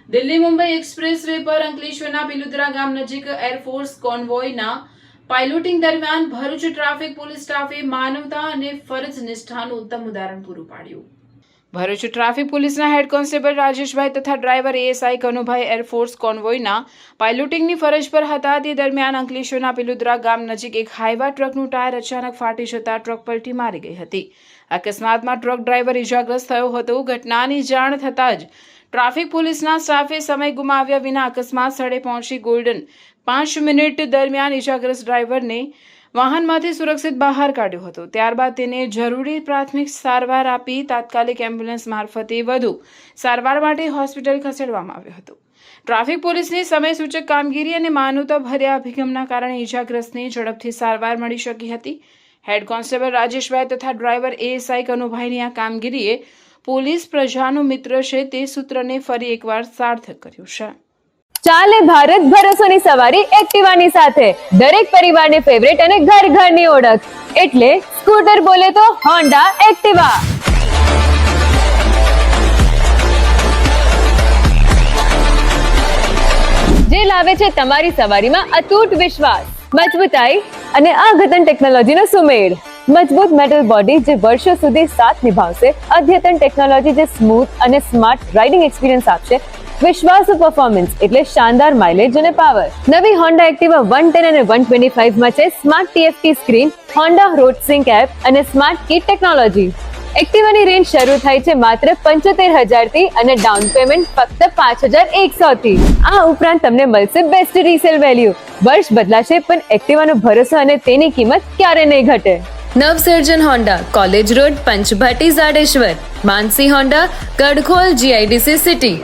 Delhi Mumbai express way પર અંકલેશ્વરના પિલુદ્રા ગામ નજીક એરફોર્સ કોન્વોયના પાયલોટિંગ દરમિયાન ભરૂચ ટ્રાફિક પોલીસ સ્ટાફે માનવતા અને ફરજ નિષ્ઠાનું ઉત્તમ ઉદાહરણ પૂરું પાડ્યું. ભરૂચ ટ્રાફિક પોલીસના હેડ કોન્સ્ટેબલ રાજેશભાઈ તથા ડ્રાઈવર એએસઆઈ કનુભાઈ એરફોર્સ કોન્વોયના પાયલોટિંગની ફરજ પર હતા. તે દરમિયાન અંકલેશ્વરના પિલુદ્રા ગામ નજીક એક હાઈવા ટ્રકનું ટાયર અચાનક ફાટી જતા ટ્રક પલટી મારી ગઈ હતી. અકસ્માતમાં ટ્રક ડ્રાઈવર ઇજાગ્રસ્ત થયો હતો. ઘટનાની જાણ થતાં જ ટ્રાફિક પોલીસના સ્ટાફે સમય ગુમાવ્યા વિના અકસ્માત સ્થળે પહોંચી ગોલ્ડન 5 મિનિટ દરમિયાન ઇજાગ્રસ્ત ડ્રાઈવરને વાહનમાંથી સુરક્ષિત બહાર કાઢ્યો હતો. ત્યારબાદ તેને જરૂરી પ્રાથમિક સારવાર આપી તાત્કાલિક એમ્બ્યુલન્સ મારફતે વધુ સારવાર માટે હોસ્પિટલ ખસેડવામાં આવ્યો હતો. ટ્રાફિક પોલીસની સમયસૂચક કામગીરી અને માનવતાભર્યા અભિગમના કારણે ઇજાગ્રસ્તને ઝડપથી સારવાર મળી શકી હતી. હેડ કોન્સ્ટેબલ રાજેશભાઈ તથા ડ્રાઈવર એએસઆઈ કનુભાઈની આ કામગીરીએ પોલીસ પ્રજાનો મિત્ર છે તે સૂત્રને ફરી એકવાર સાર્થક કર્યું છે. ચાલે ભારત ભરોસોની સવારી એક્ટિવાની સાથે. દરેક પરિવારની ફેવરેટ અને ઘર ઘરની ઓળખ એટલે સ્કૂટર બોલે તો હોન્ડા એક્ટિવા. જે લાવે છે તમારી સવારીમાં અતૂટ વિશ્વાસ, મજબૂતાઈ અને અદ્યતન ટેકનોલોજીનો સુમેળ. મજબૂત મેટલ બોડી જે વર્ષો સુધી સાથ નિભાવશે, અદ્યતન ટેકનોલોજી જે સ્મૂથ અને સ્માર્ટ રાઇડિંગ એક્સપિરિયન્સ આપશે, વિશ્વાસુ પરફોર્મન્સ એટલે શાનદાર માઇલેજ અને પાવર. નવી હોન્ડા એક્ટિવા 110 અને 125 માં છે smart TFT screen, Honda road sync app અને સ્માર્ટ કી ટેકનોલોજી. એક્ટિવાની રેન્જ શરૂ થાય છે માત્ર 75,000 થી અને ડાઉન પેમેન્ટ ફક્ત 5,100 થી. આ ઉપરાંત તમને મળશે બેસ્ટ રીસેલ વેલ્યુ. વર્ષ બદલાશે પણ એક્ટિવાનો ભરોસો અને તેની કિંમત ક્યારે નહીં ઘટે. Navsarjan Honda, college road, Panchbhati, Zadeshwar. Mansi Honda, Kadkhol, GIDC city.